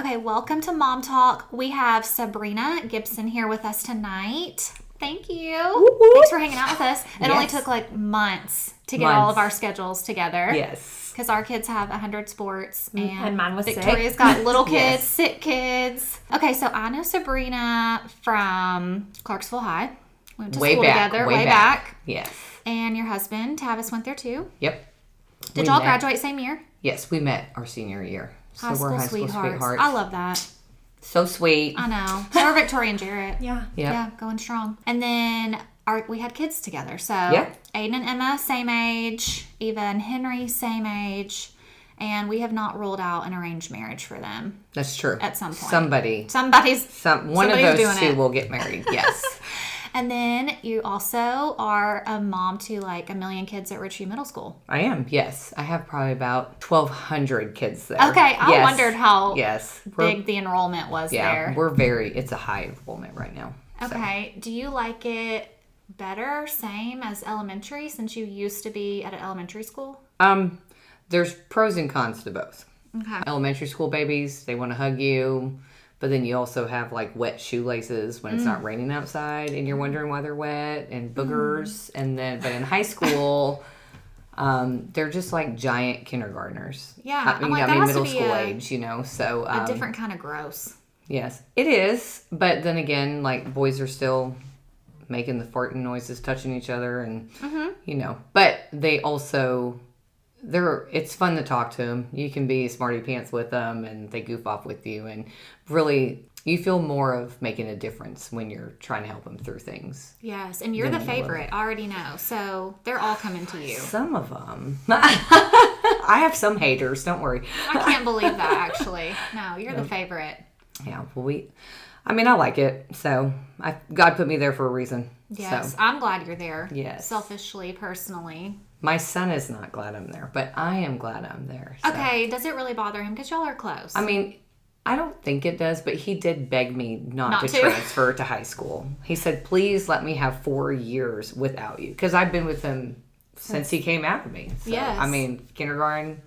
Okay, welcome to Mom Talk. We have Sabrina Gibson here with us tonight. Thank you. Woo-hoo. Thanks for hanging out with us. It only Yes. took like months to get all of our schedules together. Yes. Because our kids have 100 sports. And mine was Victoria's sick. got little kids, Yes. sick kids. Okay, so I know Sabrina from Clarksville High. We went to school together way back. Yes. And your husband, Tavis, went there too. Yep. Did y'all graduate same year? Yes, we met our senior year. High school sweethearts. I love that. So sweet. I know. So are Victoria and Jarrett. Yeah. Yep. Yeah, going strong. And then we had kids together. So Yeah. Aiden and Emma, same age. Eva and Henry, same age. And we have not ruled out an arranged marriage for them. That's true. At some point. Somebody's One of those doing two it. will get married. Yes. And then you also are a mom to like 1 million kids at Ridgeview Middle School. I am. Yes. I have probably about 1,200 kids there. Okay. I Yes. wondered how Yes. big the enrollment was there. It's a high enrollment right now. Okay. Do you like it better, same as elementary since you used to be at an elementary school? There's pros and cons to both. Okay. Elementary school babies, they want to hug you, but then you also have like wet shoelaces when it's not raining outside and you're wondering why they're wet, and boogers. And then, but in high school, they're just like giant kindergartners. Yeah. Middle school age, so. A different kind of gross. Yes, it is. But then again, like boys are still making the farting noises, touching each other, and, but they also, it's fun to talk to them. You can be smarty pants with them and they goof off with you, and really you feel more of making a difference when you're trying to help them through things. Yes, and you're the favorite. I already know. So they're all coming to you. Some of them. I have some haters, don't worry. I can't believe that, actually. No, you're the favorite. Yeah, well, I like it. So God put me there for a reason. Yes, So, I'm glad you're there. Yes. Selfishly, personally. my son is not glad I'm there, but I am glad I'm there. So. Okay, does it really bother him? Because y'all are close. I mean, I don't think it does, but he did beg me not to transfer to high school. He said, please let me have 4 years without you. Because I've been with him since he came out of me. So, yes. I mean, kindergarten.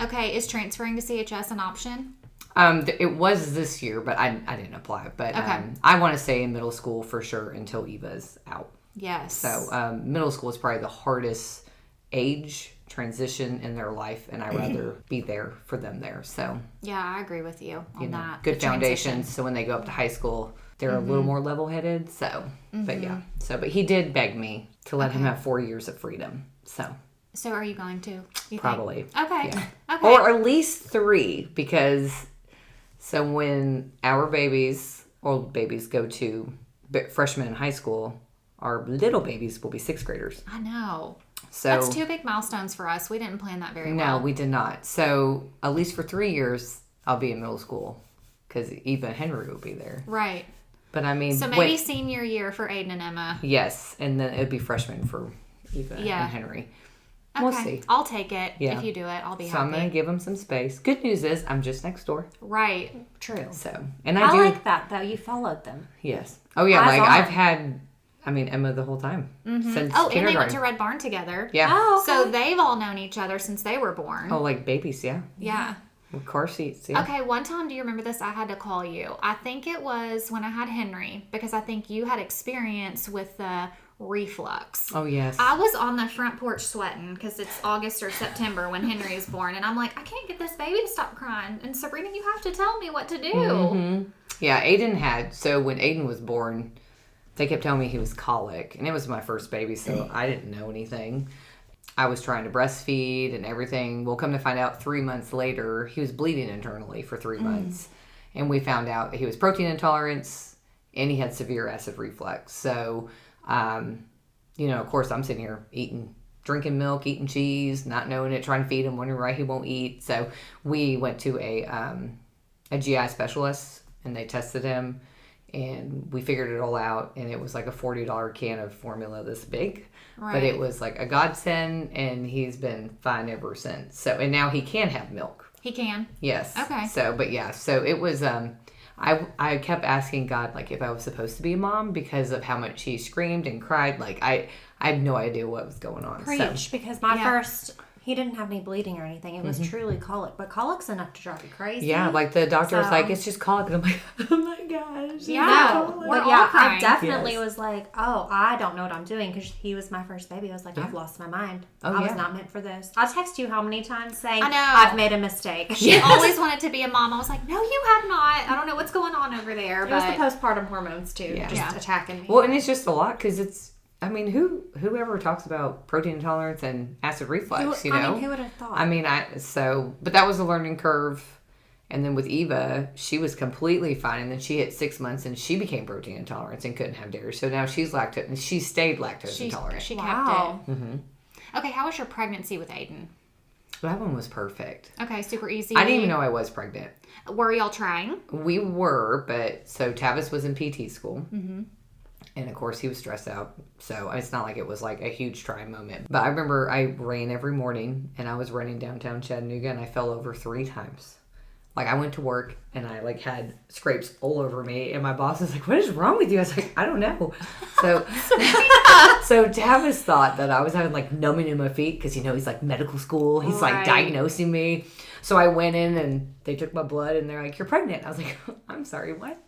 Okay, is transferring to CHS an option? It was this year, but I didn't apply. But okay. I want to stay in middle school for sure until Eva's out. Yes. So middle school is probably the hardest age transition in their life, and I'd rather be there for them there. So yeah, I agree with you on that. Good foundations, so when they go up to high school, they're a little more level-headed. So, but yeah. But he did beg me to let him have 4 years of freedom. So are you going to? You probably. Think? Okay. Yeah. Okay. Or at least 3, because so when our old babies go to freshmen in high school, our little babies will be 6th graders. I know. So that's 2 big milestones for us. We didn't plan that very well. No, we did not. So at least for 3 years, I'll be in middle school because Eva and Henry will be there. Right. But I mean, so maybe senior year for Aiden and Emma. Yes, and then it'd be freshman for Eva and Henry. Okay. We'll see. I'll take it. Yeah. If you do it, I'll be happy. So I'm going to give them some space. Good news is I'm just next door. Right. True. So, and I like that though. You followed them. Yes. Oh yeah, I've had, Emma the whole time since kindergarten. And they went to Red Barn together. Yeah. Oh, okay. So they've all known each other since they were born. Oh, like babies, yeah. Yeah. With car seats, yeah. Okay, one time, do you remember this? I had to call you. I think it was when I had Henry, because I think you had experience with the reflux. Oh, yes. I was on the front porch sweating because it's August or September when Henry is born, and I'm like, I can't get this baby to stop crying. And Sabrina, you have to tell me what to do. Mm-hmm. Yeah, so when Aiden was born, they kept telling me he was colic, and it was my first baby, so I didn't know anything. I was trying to breastfeed and everything. We'll come to find out 3 months later, he was bleeding internally for 3 months. And we found out that he was protein intolerance and he had severe acid reflux. So, of course, I'm sitting here drinking milk, eating cheese, not knowing it, trying to feed him, wondering why he won't eat. So we went to a GI specialist and they tested him. And we figured it all out, and it was like a $40 can of formula this big. Right. But it was like a godsend, and he's been fine ever since. So, and now he can have milk. He can? Yes. Okay. So it was, I kept asking God, like, if I was supposed to be a mom because of how much he screamed and cried. Like, I had no idea what was going on. Preach, because my first He didn't have any bleeding or anything. It was truly colic, but colic's enough to drive you crazy. Yeah, like the doctor was like, it's just colic. And I'm like, oh my gosh. Yeah. No, We're but all yeah, crying. I definitely was like, oh, I don't know what I'm doing because he was my first baby. I was like, Yeah. I've lost my mind. Oh, I was yeah. not meant for this. I text you how many times saying, I know. I've made a mistake. She always wanted to be a mom. I was like, no, you have not. I don't know what's going on over there. It was the But postpartum hormones too, Yeah. just attacking me. Well, and it's just a lot because it's, I mean, whoever talks about protein intolerance and acid reflux, you know? I mean, who would have thought? I mean, but that was a learning curve. And then with Eva, she was completely fine. And then she hit 6 months and she became protein intolerant and couldn't have dairy. So now she's lactose, and she stayed lactose intolerant. She kept Wow. it. Okay, how was your pregnancy with Aiden? That one was perfect. Okay, super easy. I didn't even know I was pregnant. Were y'all trying? We were, but so Tavis was in PT school. And of course, he was stressed out. So it's not like it was like a huge trying moment. But I remember I ran every morning and I was running downtown Chattanooga and I fell over 3 times. Like I went to work and I like had scrapes all over me and my boss was like, what is wrong with you? I was like, I don't know. So, so Tavis thought that I was having like numbing in my feet because, you know, he's like medical school. He's like Right. diagnosing me. So I went in and they took my blood and they're like, you're pregnant. I was like, I'm sorry, what?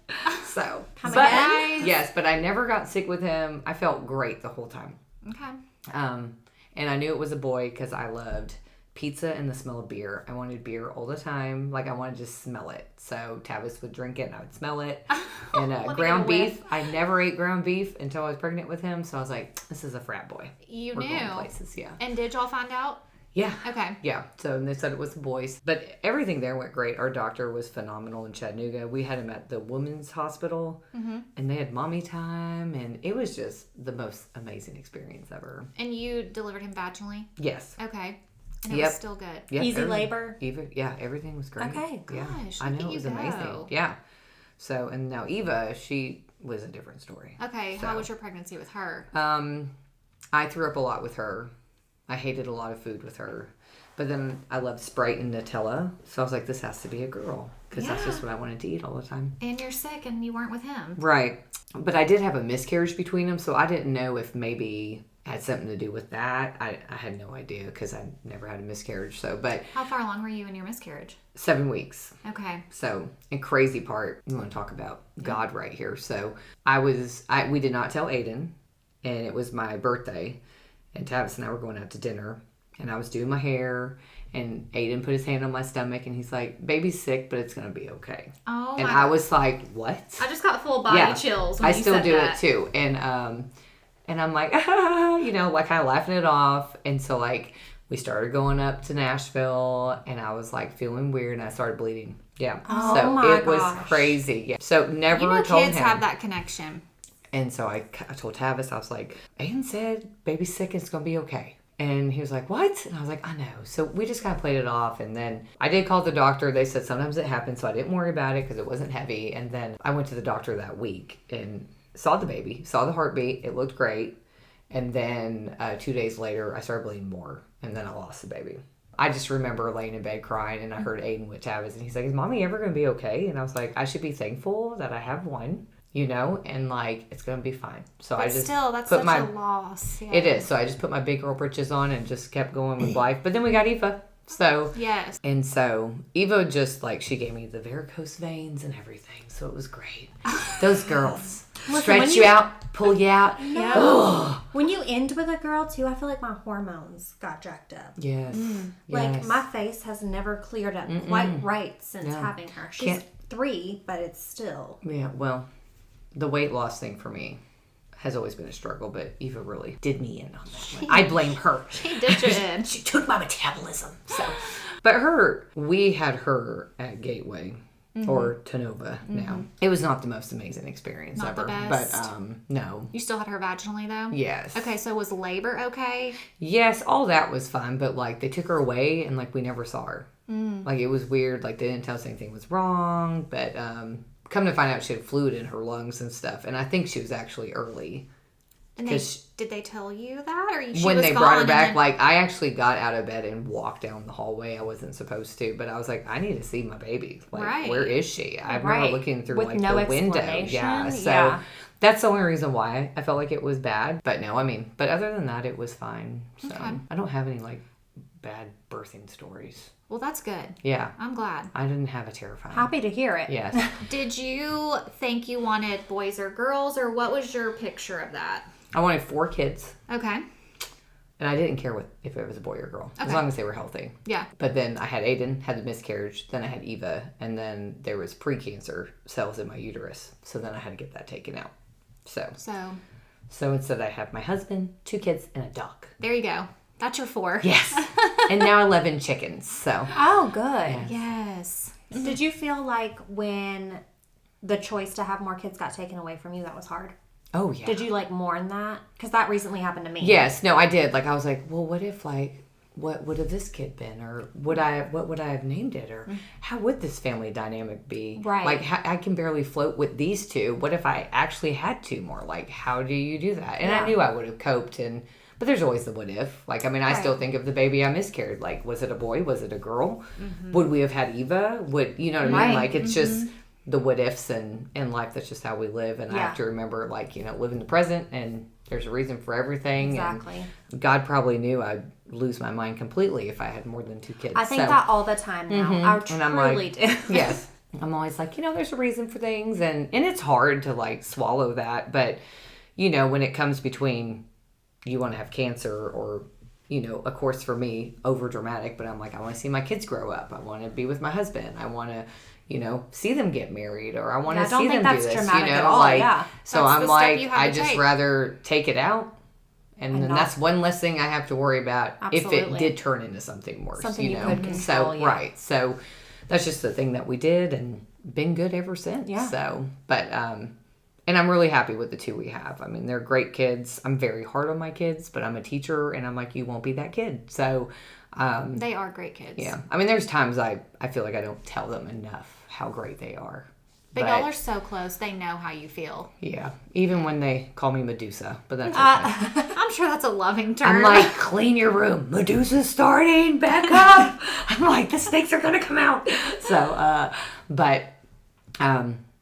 So, How but, many days? yes, but I never got sick with him. I felt great the whole time. Okay. And I knew it was a boy because I loved pizza and the smell of beer. I wanted beer all the time. Like I wanted to just smell it. So Tavis would drink it and I would smell it. And Let me ground get a whiff. beef. I never ate ground beef until I was pregnant with him. So I was like, this is a frat boy. You We're knew. going places. Yeah. And did y'all find out? Yeah. Okay. Yeah. So they said it was boys. But everything there went great. Our doctor was phenomenal in Chattanooga. We had him at the women's hospital and they had mommy time. And it was just the most amazing experience ever. And you delivered him vaginally? Yes. Okay. And it Yep. was still good. Yep, Easy everything- labor? Everything was great. Okay. Yeah. Gosh, I look know at it was you amazing. go. Yeah. So, and now Eva, she was a different story. Okay. So, How was your pregnancy with her? I threw up a lot with her. I hated a lot of food with her. But then I loved Sprite and Nutella. So I was like, this has to be a girl. Because that's Yeah. just what I wanted to eat all the time. And you're sick and you weren't with him. Right. But I did have a miscarriage between them. So I didn't know if maybe it had something to do with that. I had no idea because I never had a miscarriage. So, but How far along were you in your miscarriage? 7 weeks. Okay. So, and crazy part, we want to talk about God right here. So, we did not tell Aiden, and it was my birthday, and Tavis and I were going out to dinner, and I was doing my hair, and Aiden put his hand on my stomach, and he's like, baby's sick, but it's going to be okay. Oh, And my I God. was like, what? I just got full body chills when I you still said do that. it too. And I'm like, you know, like kind of laughing it off. And so like we started going up to Nashville and I was like feeling weird and I started bleeding. Yeah. Oh so my it was gosh. crazy. Yeah. So never You know told kids him. have that connection. And so I told Tavis, I was like, Aiden said baby's sick and it's going to be okay. And he was like, what? And I was like, I know. So we just kind of played it off. And then I did call the doctor. They said sometimes it happens. So I didn't worry about it because it wasn't heavy. And then I went to the doctor that week and saw the baby, saw the heartbeat. It looked great. And then 2 days later, I started bleeding more. And then I lost the baby. I just remember laying in bed crying and I heard Aiden with Tavis. And he's like, is mommy ever going to be okay? And I was like, I should be thankful that I have one. You know, and like it's gonna be fine. So But I just still, that's put such my a loss. Yeah. it is. So I just put my big girl britches on and just kept going with life. But then we got Eva. So Yes. and so Eva just like she gave me the varicose veins and everything. So it was great. Those girls stretch when you you- out, pull you out. Yeah. Oh When you end with a girl too, I feel like my hormones got jacked up. yes. Like Yes. my face has never cleared up quite right since No. having her. She's Can't- 3, but it's still. Yeah, well, the weight loss thing for me has always been a struggle, but Eva really did me in on that one. I blame her. She did you in. She took my metabolism. So, but we had her at Gateway or Tenova now. It was not the most amazing experience Not the ever. best. But no. You still had her vaginally though? Yes. Okay, so was labor okay? Yes, all that was fine, but like they took her away and like we never saw her. Like it was weird. Like they didn't tell us anything was wrong, but come to find out she had fluid in her lungs and stuff. And I think she was actually early. And did they tell you that, or she When was they gone brought her and back, then- like I actually got out of bed and walked down the hallway. I wasn't supposed to, but I was like, I need to see my baby. Like, Right. where is she? I remember Right. looking through With like no the window. explanation? Yeah, so Yeah. that's the only reason why I felt like it was bad. But no, I mean, but other than that, it was fine. So Okay. I don't have any like bad birthing stories. Well, that's good. Yeah. I'm glad. I didn't have a terrifying. Happy to hear it. Yes. Did you think you wanted boys or girls, or what was your picture of that? I wanted 4 kids. Okay. And I didn't care if it was a boy or girl, as long as they were healthy. Yeah. But then I had Aiden, had the miscarriage, then I had Eva, and then there was precancer cells in my uterus. So then I had to get that taken out. So instead I have my husband, 2 kids, and a dog. There you go. That's your 4. Yes. And now 11 chickens. So. Oh, good. Yes. Did you feel like when the choice to have more kids got taken away from you, that was hard? Oh, yeah. Did you mourn that? Because that recently happened to me. Yes. No, I did. I was like, well, what if what would have this kid been, or what would I have named it, or how would this family dynamic be? Right. I can barely float with these 2. What if I actually had 2 more? How do you do that? And I knew I would have coped, but there's always the what if. I still think of the baby I miscarried. Was it a boy? Was it a girl? Mm-hmm. Would we have had Eva? You know what I mean? It's just the what ifs in life. That's just how we live. And I have to remember, live in the present, and there's a reason for everything. Exactly. And God probably knew I'd lose my mind completely if I had more than 2 kids. I think that all the time now. I truly do. Yes. I'm always there's a reason for things. And it's hard to swallow that. But, when it comes between you want to have cancer or, of course for me, over dramatic, but I'm I want to see my kids grow up. I want to be with my husband. I want to, see them get married, or I want to see them do this, dramatic at all. So that's I'm I just rather take it out. And then not, that's one less thing I have to worry about absolutely. if it did turn into something worse. Something you could control, So, right. So that's just the thing that we did, and been good ever since. Yeah. So, but, and I'm really happy with the 2 we have. I mean, they're great kids. I'm very hard on my kids, but I'm a teacher, and I'm you won't be that kid. So, they are great kids. Yeah. I mean, there's times I feel like I don't tell them enough how great they are. But y'all are so close. They know how you feel. Yeah. Even when they call me Medusa, but that's okay. I'm sure that's a loving term. I'm clean your room. Medusa's starting. Back up. I'm the snakes are going to come out. So,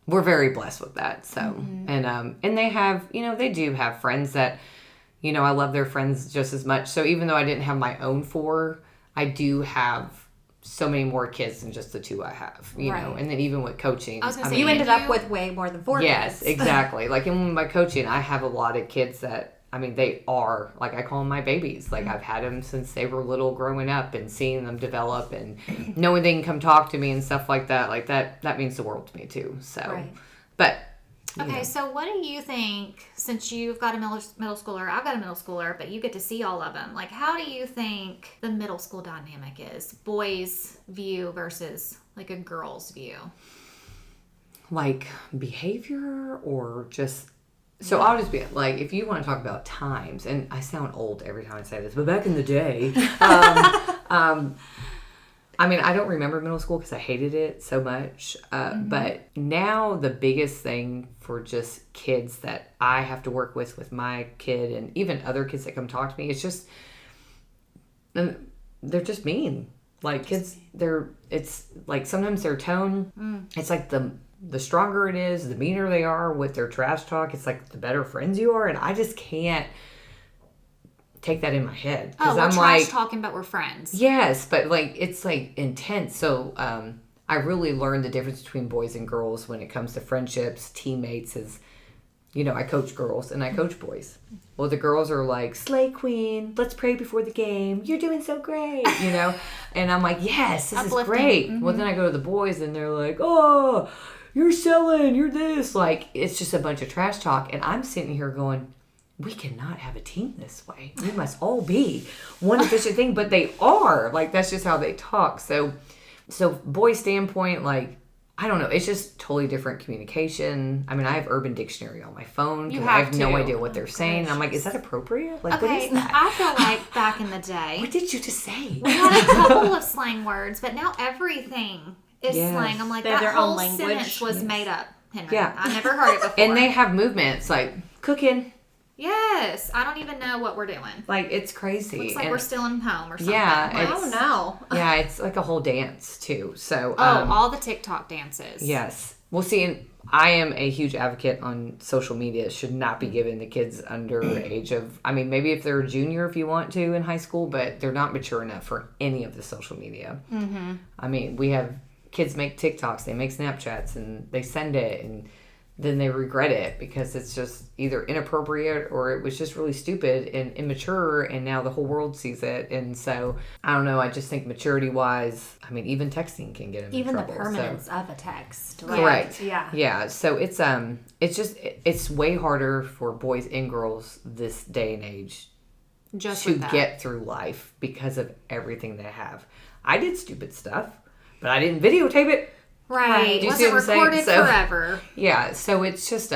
we're very blessed with that. So, and they have, they do have friends that, I love their friends just as much. So even though I didn't have my own 4, I do have so many more kids than just the 2 I have, you know, and then even with coaching. I was going to say, you ended up with way more than 4 yes, kids. Yes, exactly. In my coaching, I have a lot of kids that, they are, I call them my babies. I've had them since they were little growing up, and seeing them develop and knowing they can come talk to me and stuff like that. That means the world to me too. So, but. Okay, so what do you think, since you've got a middle schooler, I've got a middle schooler, but you get to see all of them, how do you think the middle school dynamic is? Boys' view versus, a girl's view? Behavior or just... So I'll just be if you want to talk about times, and I sound old every time I say this, but back in the day... I don't remember middle school because I hated it so much. But now the biggest thing for just kids that I have to work with my kid, and even other kids that come talk to me, it's just, they're just mean. Kids, it's sometimes their tone, it's the stronger it is, the meaner they are with their trash talk. It's the better friends you are. And I just can't take that in my head. Oh, we're trash talking, but we're friends. Yes, but it's intense. So I really learned the difference between boys and girls when it comes to friendships, teammates. Is I coach girls and I coach boys. Well, the girls are slay queen, let's pray before the game, you're doing so great, and I'm yes, this is great. Well, then I go to the boys and they're oh, you're selling, you're this, it's just a bunch of trash talk, and I'm sitting here going, we cannot have a team this way. We must all be one efficient thing, but they are. That's just how they talk. So boy standpoint, I don't know. It's just totally different communication. I have Urban Dictionary on my phone. I have no idea what they're saying. And I'm is that appropriate? What is that? I feel back in the day. What did you just say? We had a couple of slang words, but now everything is slang. I'm they have that their whole own language. sentence was made up, Henry. Yeah. I never heard it before. And they have movements cooking. Yes, I don't even know what we're doing. It's crazy. Looks like we're still in home or something. Yeah. I don't know. Yeah, it's a whole dance too. So all the TikTok dances. Yes. Well, see, and I am a huge advocate on social media. It should not be given to kids under age of, I mean, maybe if they're a junior if you want to in high school, but they're not mature enough for any of the social media. I mean, we have kids make TikToks, they make Snapchats, and they send it, and then they regret it because it's just either inappropriate or it was just really stupid and immature, and now the whole world sees it. And so I don't know, I just think maturity wise, I mean, even texting can get them in trouble. Even the permanence of a text. Correct. Yeah. So it's way harder for boys and girls this day and age Just to with that. get through life because of everything they have. I did stupid stuff, but I didn't videotape it. Right. Do you see Wasn't what I'm saying? recorded So- forever. Yeah, so it's just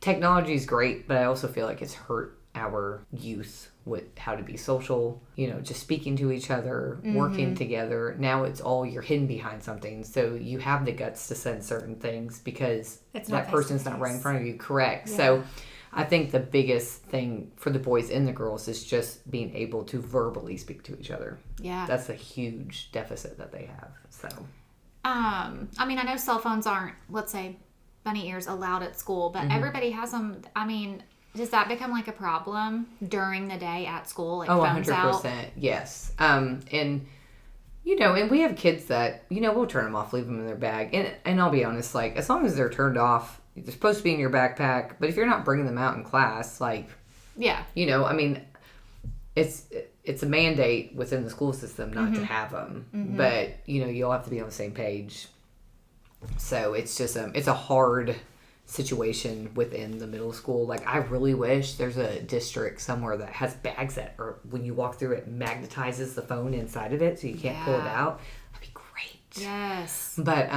technology is great, but I also feel like it's hurt our youth with how to be social, just speaking to each other, working together. Now it's all you're hidden behind something, so you have the guts to send certain things because It's not that person's not right in front of you. Correct. So I think the biggest thing for the boys and the girls is just being able to verbally speak to each other. Yeah. That's a huge deficit that they have. So I mean, I know cell phones aren't, let's say, bunny ears allowed at school, but everybody has them. I mean, does that become like a problem during the day at school? Like phones 100%. out? Yes. And and we have kids that, we'll turn them off, leave them in their bag. And I'll be honest, like, as long as they're turned off, they're supposed to be in your backpack. But if you're not bringing them out in class, like, Yeah. I mean, it's a mandate within the school system not to have them. But, you all have to be on the same page. So it's just, it's a hard situation within the middle school. Like, I really wish there's a district somewhere that has bags that are, when you walk through it, magnetizes the phone inside of it so you can't pull it out. That'd be great. Yes. But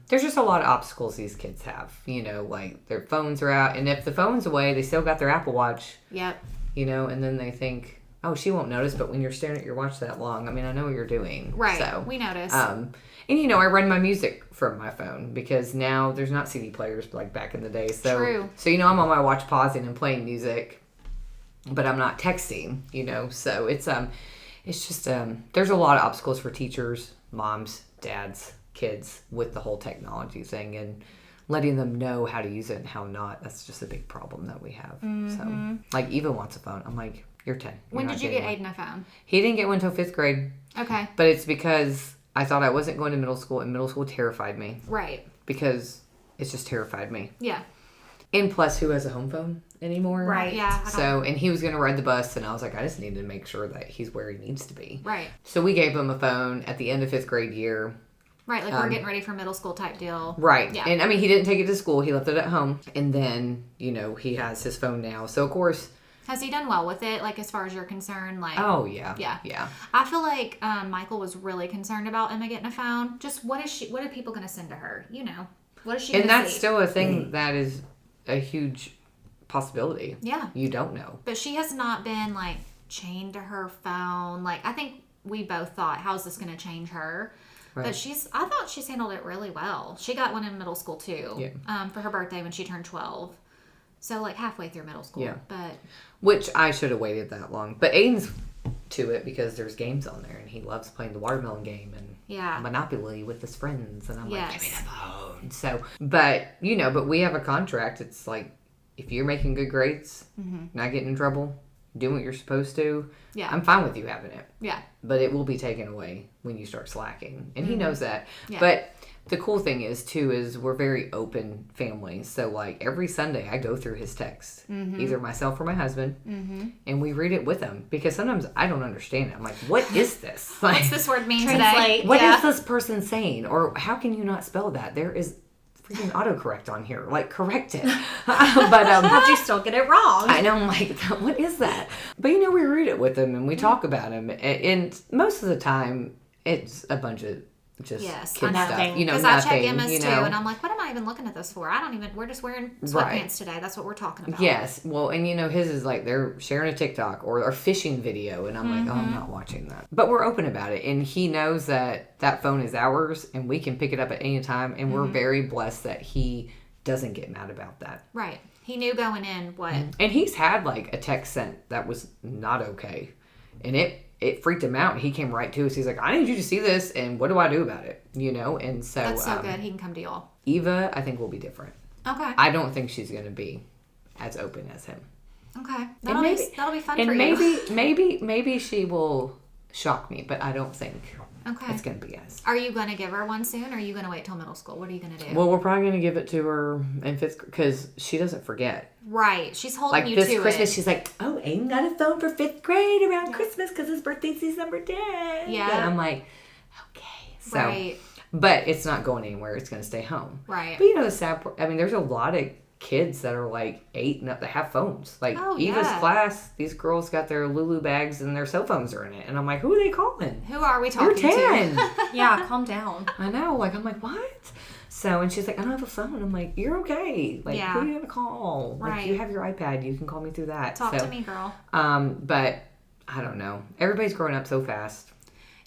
there's just a lot of obstacles these kids have. Like their phones are out, and if the phone's away, they still got their Apple Watch. Yep. And then they think, oh, she won't notice. But when you're staring at your watch that long, I mean, I know what you're doing. Right. So we notice. and I run my music from my phone because now there's not CD players like back in the day. So, True. So I'm on my watch pausing and playing music, but I'm not texting. So it's just there's a lot of obstacles for teachers, moms, dads, kids with the whole technology thing and letting them know how to use it and how not. That's just a big problem that we have. So like Eva wants a phone. I'm like, you're 10. When did you get Aiden a phone? He didn't get one until 5th grade. Okay. But it's because I thought I wasn't going to middle school, and middle school terrified me. Right. Because it just terrified me. Yeah. And plus, who has a home phone anymore? Right. Yeah. So, and he was going to ride the bus, and I was like, I just need to make sure that he's where he needs to be. Right. So we gave him a phone at the end of 5th grade year. Right. Like we're getting ready for middle school type deal. Right. Yeah. And I mean, he didn't take it to school. He left it at home. And then, he has his phone now. So, of course. Has he done well with it? Like, as far as you're concerned? Like, Oh, yeah. Yeah. Yeah. I feel like Michael was really concerned about Emma getting a phone. Just what are people going to send to her? What is she going And to that's see? still a thing that is a huge possibility. Yeah. You don't know. But she has not been, like, chained to her phone. Like, I think we both thought, how's this going to change her? Right. But I thought she's handled it really well. She got one in middle school, too. Yeah. For her birthday when she turned 12. So, like, halfway through middle school. Yeah. But Which I should have waited that long. But Aiden's to it because there's games on there, and he loves playing the watermelon game and yeah. Monopoly with his friends. And I'm like, give me Yes. the phone. So, but we have a contract. It's like, if you're making good grades, not getting in trouble, doing what you're supposed to, Yeah. I'm fine with you having it. Yeah. But it will be taken away when you start slacking. And he knows that. Yeah. But the cool thing is, too, is we're very open family. So, like, every Sunday I go through his text, either myself or my husband, and we read it with him. Because sometimes I don't understand it. I'm like, what is this? Like, What's this word mean Translate. today? what Yeah. is this person saying? Or how can you not spell that? There is freaking autocorrect on here. Like, correct it. But How'd you still get it wrong? I know, I'm like, what is that? But, we read it with him and we talk about him. And most of the time, it's a bunch of just Yes, kid I know. stuff. Because Nothing, I check Emma's too, know. and I'm like, what am I even looking at this for? We're just wearing sweatpants Right. today. That's what we're talking about. Yes. Well, and his is like they're sharing a TikTok or a fishing video, and I'm like, oh, I'm not watching that. But we're open about it, and he knows that phone is ours, and we can pick it up at any time, and we're very blessed that he doesn't get mad about that. Right. He knew going in what. And he's had like a text sent that was not okay, and it it freaked him out. He came right to us. He's like, I need you to see this, and what do I do about it? You know? And so... That's so good. He can come to y'all. Eva, I think, will be different. Okay. I don't think she's going to be as open as him. Okay. That'll be fun for and you. maybe she will shock me, but I don't think Okay. it's going to be as... Are you going to give her one soon, or are you going to wait till middle school? What are you going to do? Well, we're probably going to give it to her in 5th grade, because she doesn't forget. Right. She's holding Like you this to Christmas, it. she's like, oh, Aiden got a phone for 5th grade around Christmas because his birthday's December 10th. Yeah. And I'm like, okay. So, Right. But it's not going anywhere. It's going to stay home. Right. But the sad part, I mean, there's a lot of kids that are like 8 and up that have phones. Like Eva's class, these girls got their Lulu bags and their cell phones are in it. And I'm like, who are they calling? Who are we talking You're 10. to? Yeah, calm down. I know. Like, I'm like, what? So, and she's like, I don't have a phone. I'm like, you're okay. Like, who are you going to call? Right. Like, you have your iPad. You can call me through that. Talk to me, girl. But I don't know. Everybody's growing up so fast.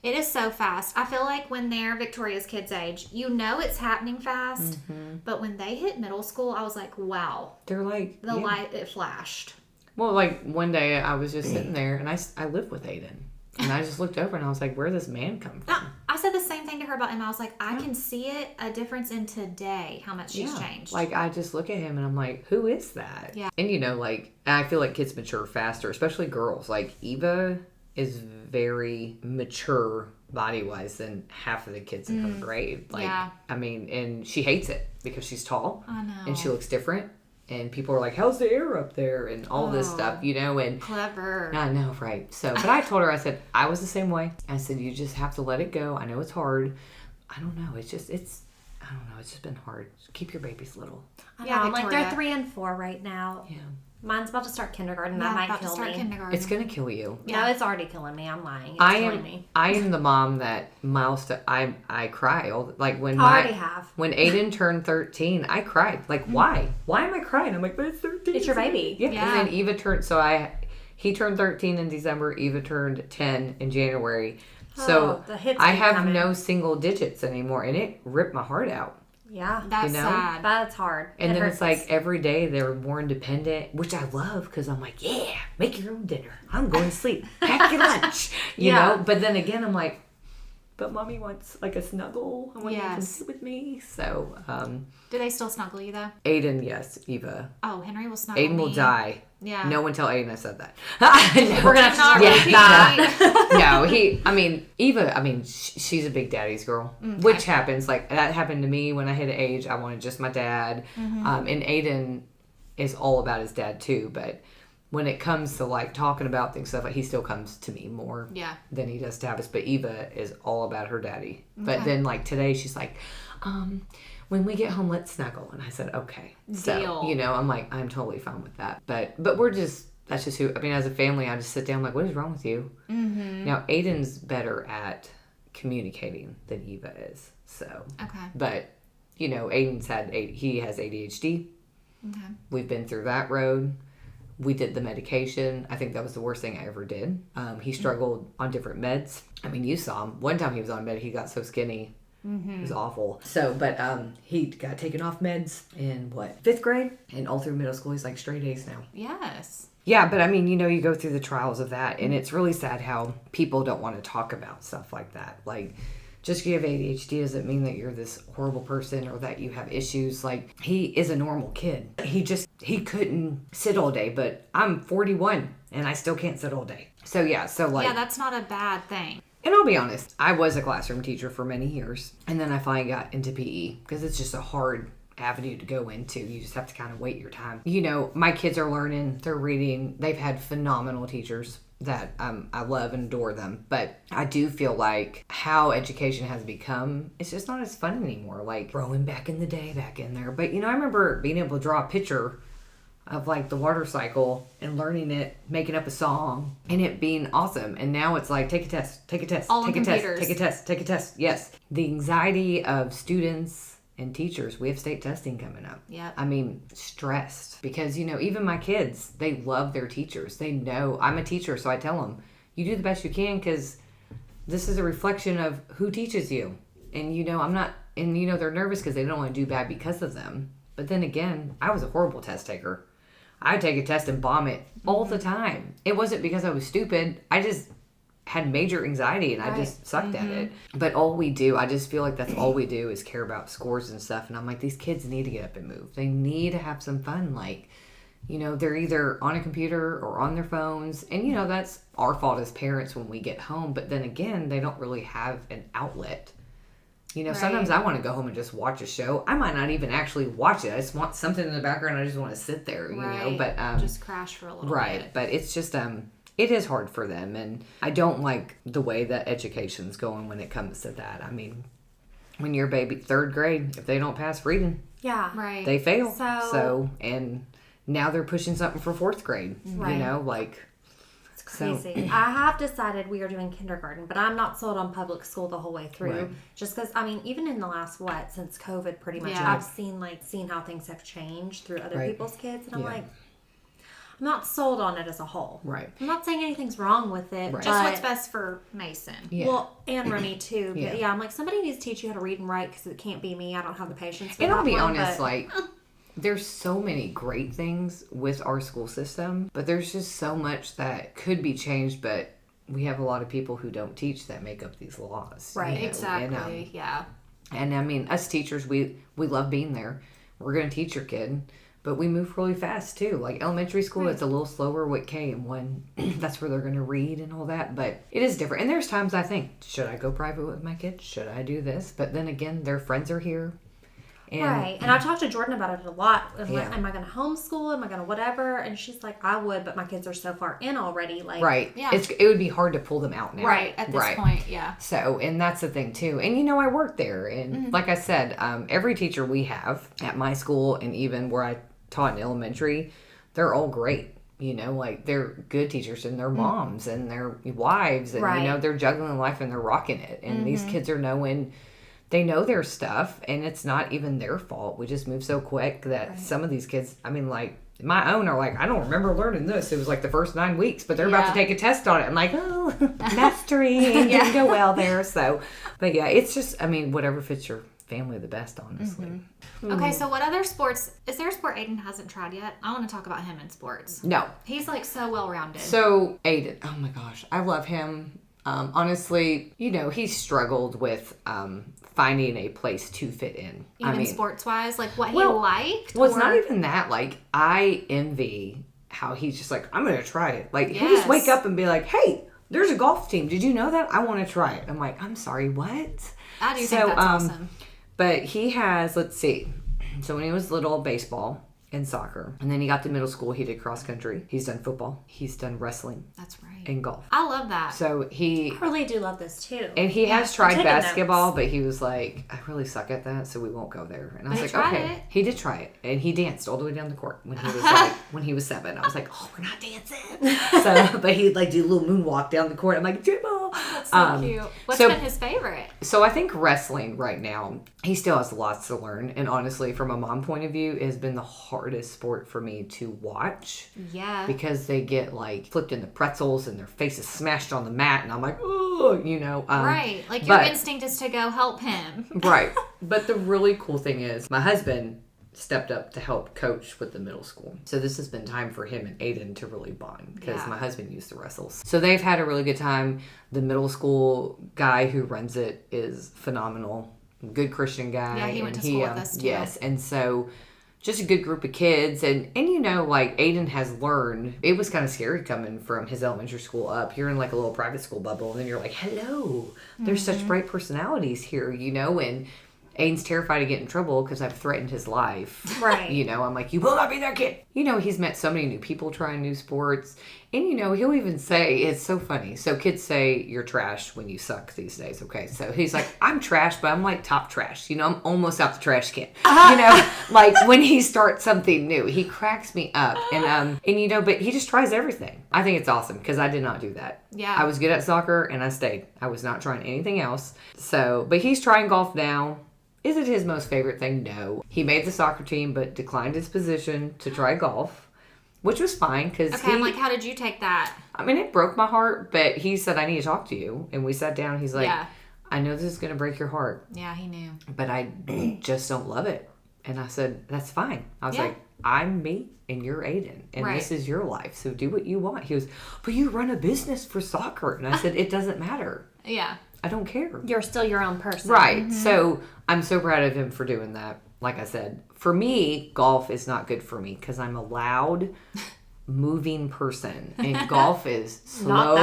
It is so fast. I feel like when they're Victoria's kids' age, it's happening fast. Mm-hmm. But when they hit middle school, I was like, wow. They're like... The light, it flashed. Well, like, one day I was just sitting there, and I live with Aiden. And I just looked over, and I was like, where did this man come from? I said the same thing to her about Emma. I was like, I can see it, a difference in today, how much she's changed. Like, I just look at him, and I'm like, who is that? Yeah. And, like, I feel like kids mature faster, especially girls. Like, Eva is very mature body-wise than half of the kids in her grade. Like, I mean, and she hates it because she's tall. I know. And she looks different. And people are like, how's the air up there? And all this stuff, and... Clever. I know, right. So, but I told her, I said, I was the same way. I said, you just have to let it go. I know it's hard. I don't know. It's just been hard. Keep your babies little. I know, I'm like, they're 3 and 4 right now. Yeah. Mine's about to start kindergarten. That might kill me. Kindergarten. It's going to kill you. No, it's already killing me. I'm lying. It's killing me. I am the mom that milestone. I cry like when I already have. When Aiden turned 13, I cried. Like, why? Why am I crying? I'm like, but it's 13. It's your baby. Yeah. And then Eva turned. So he turned 13 in December. Eva turned 10 in January. So the hits I have coming. no single digits anymore, and it ripped my heart out. Yeah. That's sad. That's hard. And then it's like every day they're more independent, which I love because I'm like, yeah, make your own dinner. I'm going to sleep. Pack your lunch. You know? But then again, I'm like, but mommy wants like a snuggle. I want you to sit with me. So, do they still snuggle you though? Aiden, yes. Eva. Oh, Henry will snuggle Aiden will die. Yeah. No one tell Aiden I said that. we're going to have to repeat that. No, Eva, she's a big daddy's girl, which happens. Like, that happened to me when I hit an age. I wanted just my dad. And Aiden is all about his dad too. But when it comes to like talking about things, stuff, like, he still comes to me more than he does to Tavis. But Eva is all about her daddy. But then like today, she's like, when we get home, let's snuggle. And I said, okay. Deal. So, I'm like, I'm totally fine with that. But that's just who, as a family, I just sit down, I'm like, what is wrong with you? Mm-hmm. Now, Aiden's better at communicating than Eva is. So, okay. But, he has ADHD. Okay. We've been through that road. We did the medication. I think that was the worst thing I ever did. He struggled on different meds. You saw him. One time he was on med, he got so skinny. Mm-hmm. It was awful. So, but he got taken off meds in 5th grade, and all through middle school he's like straight A's now. Yes. Yeah, but you go through the trials of that, and it's really sad how people don't want to talk about stuff like that. Like, just because you have ADHD doesn't mean that you're this horrible person or that you have issues. Like, he is a normal kid. He couldn't sit all day, but I'm 41 and I still can't sit all day. So yeah, that's not a bad thing. And I'll be honest, I was a classroom teacher for many years. And then I finally got into PE because it's just a hard avenue to go into. You just have to kind of wait your time. My kids are learning, they're reading. They've had phenomenal teachers that I love and adore them. But I do feel like how education has become, it's just not as fun anymore. Like throwing back in the day back in there. But, I remember being able to draw a picture of like the water cycle and learning it, making up a song, and it being awesome. And now it's like, take a test, take a test, all take a computers. test, take a test, take a test. Yes. The anxiety of students and teachers. We have state testing coming up. Yeah. Stressed because, even my kids, they love their teachers. They know I'm a teacher. So I tell them, you do the best you can because this is a reflection of who teaches you. And, I'm not, and, they're nervous because they don't want to do bad because of them. But then again, I was a horrible test taker. I'd take a test and bomb it all the time. It wasn't because I was stupid. I just had major anxiety and I just sucked at it. But all we do, I just feel like that's all we do is care about scores and stuff. And I'm like, these kids need to get up and move. They need to have some fun. Like, you know, they're either on a computer or on their phones. And, you know, that's our fault as parents when we get home. But then again, they don't really have an outlet. You know, sometimes I want to go home and just watch a show. I might not even actually watch it. I just want something in the background. I just want to sit there, you know. But just crash for a little bit. But it's just it is hard for them, and I don't like the way that education's going when it comes to that. I mean, when your baby 3rd grade, if they don't pass reading, they fail. So and now they're pushing something for 4th grade. You know, like. Crazy. I have decided we are doing kindergarten, but I'm not sold on public school the whole way through. Just because, I mean, even in the last, since COVID pretty much, I've seen how things have changed through other people's kids. And I'm like, I'm not sold on it as a whole. I'm not saying anything's wrong with it. Just what's best for Mason. Well, and Remy too. But I'm like, somebody needs to teach you how to read and write because it can't be me. I don't have the patience for And that I'll be one, honest, like... There's so many great things with our school system, but there's just so much that could be changed, but we have a lot of people who don't teach that make up these laws. Right. You know? Exactly. And I mean, us teachers, we love being there. We're going to teach your kid, but we move really fast too. Like elementary school, it's a little slower with K and 1. That's where they're going to read and all that, but it is different. And there's times I think, should I go private with my kids? Should I do this? But then again, their friends are here. And I've talked to Jordan about it a lot. I'm like, am I going to homeschool? Am I going to whatever? And she's like, I would, but my kids are so far in already. Like, it would be hard to pull them out now. At this point, So, and that's the thing too. And you know, I work there, and like I said, every teacher we have at my school, and even where I taught in elementary, they're all great. You know, like they're good teachers, and they're moms, and they're wives, and you know, they're juggling life and they're rocking it. And these kids are knowing. They know their stuff, and it's not even their fault. We just move so quick that some of these kids, I mean, like, my own are like, I don't remember learning this. It was like the first 9 weeks, but they're about to take a test on it. I'm like, oh, mastery didn't go well there. So, but yeah, it's just, I mean, whatever fits your family the best, honestly. Okay, so what other sports, is there a sport Aiden hasn't tried yet? I want to talk about him in sports. No. He's like so well-rounded. So, Aiden, oh my gosh, I love him. Honestly, you know, he struggled with finding a place to fit in. Even sports-wise, like what he liked? Well, it's not even that. Like, I envy how he's just like, I'm going to try it. Like, he'll just wake up and be like, hey, there's a golf team. Did you know that? I want to try it. I'm like, I'm sorry, what? I do think that's awesome. But he has, let's see. So when he was little, baseball and soccer. And then he got to middle school, he did cross country. He's done football. He's done wrestling. That's right. And golf. I love that. So I really do love this too. And he has tried basketball, but he was like, I really suck at that, so we won't go there. And I was like, okay. He did try it. And he danced all the way down the court when he was like, when he was 7. I was like, oh, we're not dancing. So, but he'd like do a little moonwalk down the court. I'm like, dribble. That's so cute. What's been his favorite? So I think wrestling right now, he still has lots to learn. And honestly, from a mom point of view, it has been the hardest sport for me to watch. Yeah. Because they get like flipped into pretzels and their faces smashed on the mat. And I'm like, oh, you know. Right. Like your instinct is to go help him. Right. But the really cool thing is my husband stepped up to help coach with the middle school. So this has been time for him and Aiden to really bond because my husband used to wrestle. So they've had a really good time. The middle school guy who runs it is phenomenal. Good Christian guy. Yeah, he went to school with us too. Yes. And so just a good group of kids. And you know, like Aiden has learned, it was kind of scary coming from his elementary school up. You're in like a little private school bubble and then you're like, hello, there's such bright personalities here, you know, and Aiden's terrified to get in trouble because I've threatened his life. Right. You know, I'm like, you will not be that kid. You know, he's met so many new people trying new sports. And, you know, he'll even say, it's so funny. So kids say you're trash when you suck these days. Okay. So he's like, I'm trash, but I'm like top trash. You know, I'm almost out the trash can. You know, like when he starts something new, he cracks me up. And you know, but he just tries everything. I think it's awesome because I did not do that. Yeah. I was good at soccer and I stayed. I was not trying anything else. So, but he's trying golf now. Is it his most favorite thing? No. He made the soccer team, but declined his position to try golf, which was fine because I'm like, how did you take that? I mean, it broke my heart, but he said, I need to talk to you. And we sat down. He's like, I know this is going to break your heart. Yeah, he knew. But I just don't love it. And I said, that's fine. I was like, I'm me and you're Aiden, and this is your life, so do what you want. He goes, but you run a business for soccer. And I said, it doesn't matter. Yeah. I don't care. You're still your own person. Right. Mm-hmm. So I'm so proud of him for doing that. Like I said, for me, golf is not good for me because I'm a loud, moving person. And golf is slow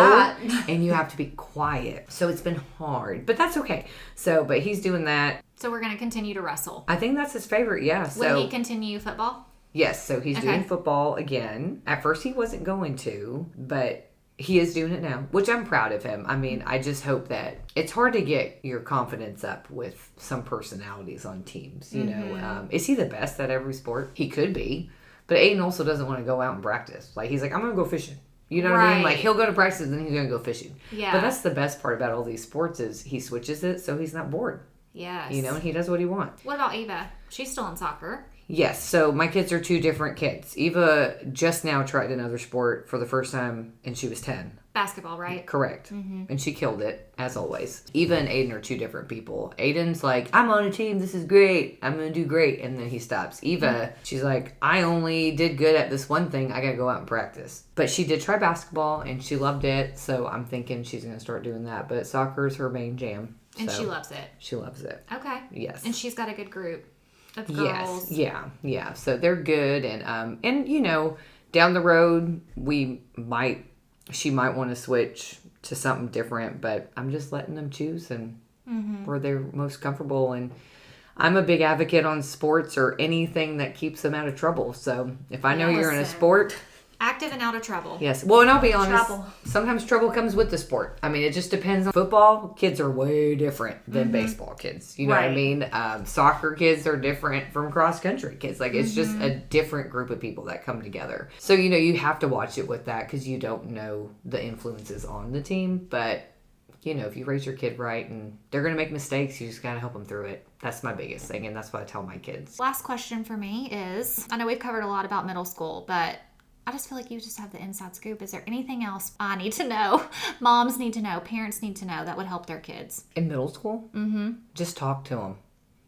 and you have to be quiet. So it's been hard. But that's okay. So, but he's doing that. So we're going to continue to wrestle. I think that's his favorite, yeah. Will he continue football? Yes. So he's doing football again. At first he wasn't going to, but he is doing it now, which I'm proud of him. I mean, I just hope that it's hard to get your confidence up with some personalities on teams. You know, is he the best at every sport? He could be, but Aiden also doesn't want to go out and practice. Like he's like, I'm gonna go fishing. You know what I mean? Like he'll go to practice and then he's gonna go fishing. Yeah. But that's the best part about all these sports is he switches it so he's not bored. Yes. You know, and he does what he wants. What about Eva? She's still in soccer. Yes, so my kids are two different kids. Eva just now tried another sport for the first time, and she was 10. Basketball, right? Correct. Mm-hmm. And she killed it, as always. Eva and Aiden are two different people. Aiden's like, I'm on a team, this is great, I'm going to do great, and then he stops. Eva, she's like, I only did good at this one thing, I got to go out and practice. But she did try basketball, and she loved it, so I'm thinking she's going to start doing that. But soccer is her main jam. And she loves it. She loves it. Okay. Yes. And she's got a good group of girls. Yes. Yeah. So they're good, and you know, down the road she might want to switch to something different, but I'm just letting them choose and where they're most comfortable. And I'm a big advocate on sports or anything that keeps them out of trouble. So if I know you're in a sport. Active and out of trouble. Yes. Well, and I'll be honest, sometimes trouble comes with the sport. I mean, it just depends on football. Kids are way different than baseball kids. You know what I mean? Soccer kids are different from cross country kids. Like, it's just a different group of people that come together. So, you know, you have to watch it with that because you don't know the influences on the team. But, you know, if you raise your kid right and they're going to make mistakes, you just got to help them through it. That's my biggest thing, and that's what I tell my kids. Last question for me is, I know we've covered a lot about middle school, but I just feel like you just have the inside scoop. Is there anything else I need to know, moms need to know, parents need to know that would help their kids? In middle school? Mm-hmm. Just talk to them.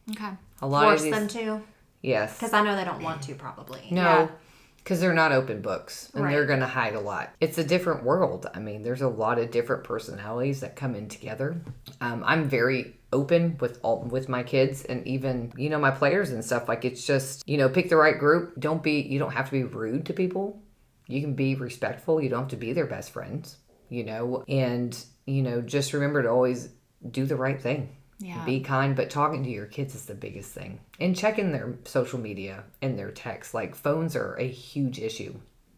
Okay. Force them to? Yes. Because I know they don't want to, probably. No, because they're not open books, and they're going to hide a lot. It's a different world. I mean, there's a lot of different personalities that come in together. I'm very open with my kids and even, you know, my players and stuff. Like, it's just, you know, pick the right group. You don't have to be rude to people. You can be respectful. You don't have to be their best friends, you know, and, you know, just remember to always do the right thing. Yeah. Be kind, but talking to your kids is the biggest thing. And checking their social media and their texts. Like, phones are a huge issue.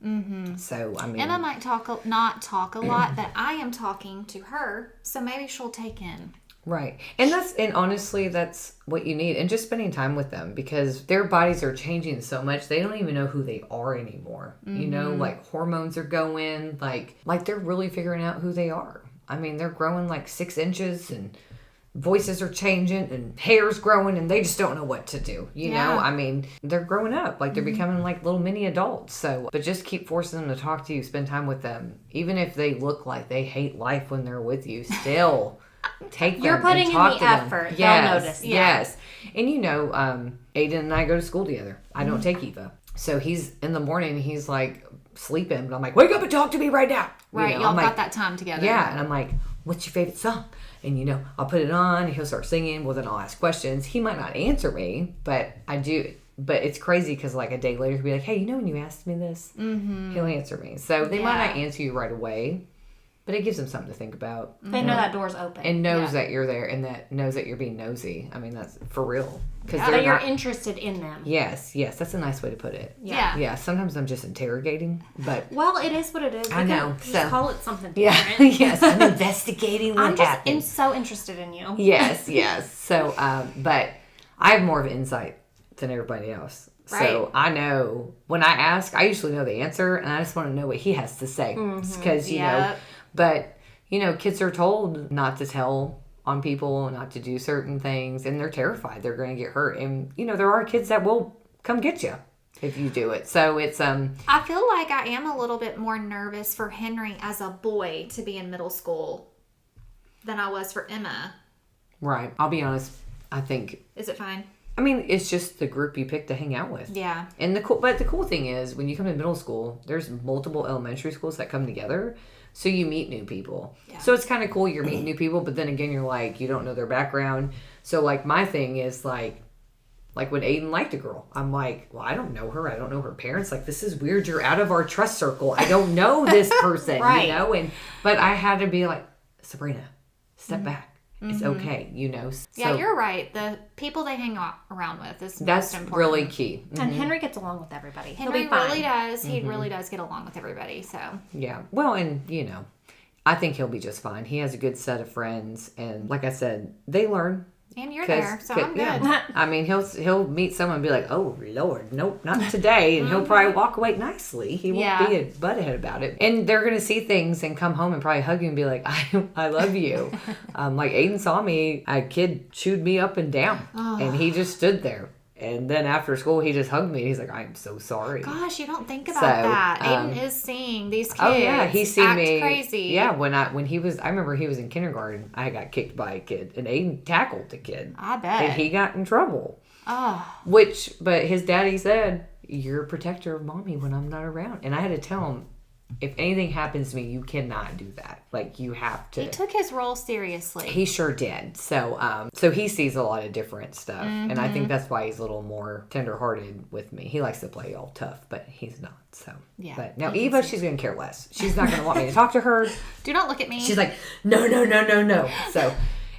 Mm-hmm. So, I mean, Emma might not talk a lot, but I am talking to her, so maybe she'll take in. Right. And honestly, that's what you need. And just spending time with them because their bodies are changing so much. They don't even know who they are anymore. Mm-hmm. You know, like hormones are going, like they're really figuring out who they are. I mean, they're growing like 6 inches and voices are changing and hair's growing and they just don't know what to do. You know, I mean, they're growing up, like they're becoming like little mini adults. So, but just keep forcing them to talk to you, spend time with them. Even if they look like they hate life when they're with you, still take them. You're putting and talk in the to effort. Them. They'll notice. Yes. And you know, Aiden and I go to school together. I don't take Eva. So he's in the morning, he's like sleeping, but I'm like, wake up and talk to me right now. Right. Y'all got that time together. Yeah. And I'm like, what's your favorite song? And, you know, I'll put it on, he'll start singing, well, then I'll ask questions. He might not answer me, but I do. But it's crazy because, like, a day later, he'll be like, hey, you know when you asked me this? Mm-hmm. He'll answer me. So they might not answer you right away, but it gives them something to think about. They know that door's open. And knows that you're there and that knows that you're being nosy. I mean, that's for real. Because you're interested in them. Yes. That's a nice way to put it. Yeah. Sometimes I'm just interrogating, but... Well, it is what it is. I know. Just call it something different. Yeah. Yes, I'm investigating what happened. I'm so interested in you. Yes. So, but I have more of an insight than everybody else. Right. So I know when I ask, I usually know the answer, and I just want to know what he has to say. Because, you know, but, you know, kids are told not to tell on people, not to do certain things, and they're terrified they're going to get hurt. And, you know, there are kids that will come get you if you do it. So it's I feel like I am a little bit more nervous for Henry as a boy to be in middle school than I was for Emma. Right. I'll be honest. I think... Is it fine? I mean, it's just the group you pick to hang out with. Yeah. And the cool thing is when you come to middle school, there's multiple elementary schools that come together. So you meet new people. Yeah. So it's kind of cool. You're meeting new people, but then again, you're like, you don't know their background. So like my thing is like when Aiden liked a girl, I'm like, well, I don't know her. I don't know her parents. Like, this is weird. You're out of our trust circle. I don't know this person, right. you know? But I had to be like, Sabrina, step back. It's okay, you know. So, yeah, you're right. The people they hang around with is that's most important. really key. And Henry gets along with everybody. Henry really does. He really does get along with everybody. So yeah, well, and you know, I think he'll be just fine. He has a good set of friends, and like I said, they learn. And you're there, so I'm good. Yeah. I mean, he'll meet someone and be like, "Oh Lord, nope, not today," and he'll probably walk away nicely. He won't be a butthead about it. And they're gonna see things and come home and probably hug you and be like, "I love you." Like Aiden saw me, a kid chewed me up and down, and he just stood there. And then after school, he just hugged me. He's like, "I'm so sorry." Gosh, you don't think about that. Aiden is seeing these kids. Oh yeah, he's seen me crazy. Yeah, when he was, I remember he was in kindergarten. I got kicked by a kid, and Aiden tackled the kid. I bet. And he got in trouble. Oh. But his daddy said, "You're a protector of mommy when I'm not around," and I had to tell him, if anything happens to me, you cannot do that. Like, you have to. He took his role seriously. He sure did. So he sees a lot of different stuff. And I think that's why he's a little more tenderhearted with me. He likes to play all tough, but he's not. So, yeah. But now Eva, she's going to care less. She's not going to want me to talk to her. Do not look at me. She's like, no. So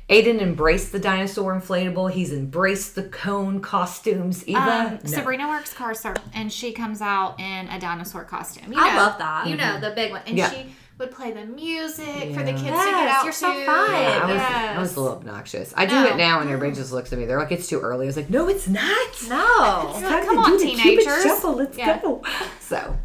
Aiden embraced the dinosaur inflatable. He's embraced the cone costumes. Eva, no. Sabrina works car service, and she comes out in a dinosaur costume. I love that. You know, the big one. And she would play the music for the kids to get out. You're so fun. I was a little obnoxious. I do it now, and everybody just looks at me. They're like, "It's too early." I was like, "No, it's not. No, it's like, come on, teenagers. Shuffle. Let's go." So,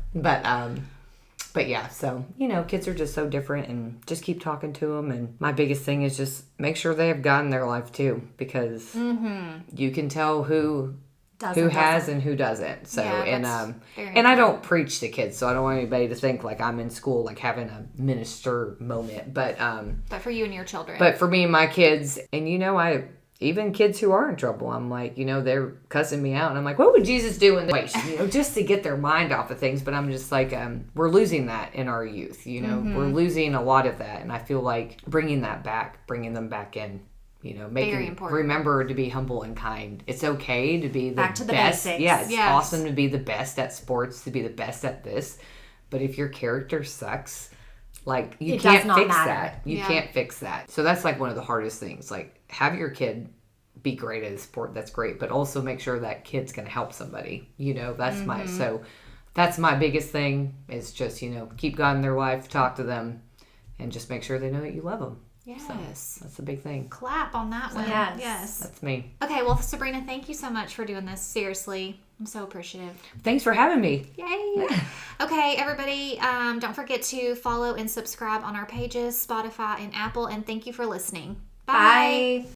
but yeah, so, you know, kids are just so different, and just keep talking to them. And my biggest thing is just make sure they have God in their life too, because you can tell who has and who doesn't. So, and I don't preach to kids, so I don't want anybody to think like I'm in school, like having a minister moment. But for you and your children. But for me and my kids, and you know, even kids who are in trouble, I'm like, you know, they're cussing me out. And I'm like, what would Jesus do in the way? You know, just to get their mind off of things. But I'm just like, we're losing that in our youth. You know, we're losing a lot of that. And I feel like bringing them back in, you know, remember to be humble and kind. It's okay to be the back to the best. basics. Yeah, it's awesome to be the best at sports, to be the best at this. But if your character sucks, like, you can't fix that. You can't fix that. So that's like one of the hardest things. Like, have your kid be great at a sport. That's great. But also make sure that kid's going to help somebody. You know, that's that's my biggest thing, is just, you know, keep God in their life, talk to them, and just make sure they know that you love them. Yes. So that's a big thing. Clap on that one. Yes. That's me. Okay, well, Sabrina, thank you so much for doing this. Seriously, I'm so appreciative. Thanks for having me. Yay. Okay, everybody, don't forget to follow and subscribe on our pages, Spotify and Apple, and thank you for listening. Bye.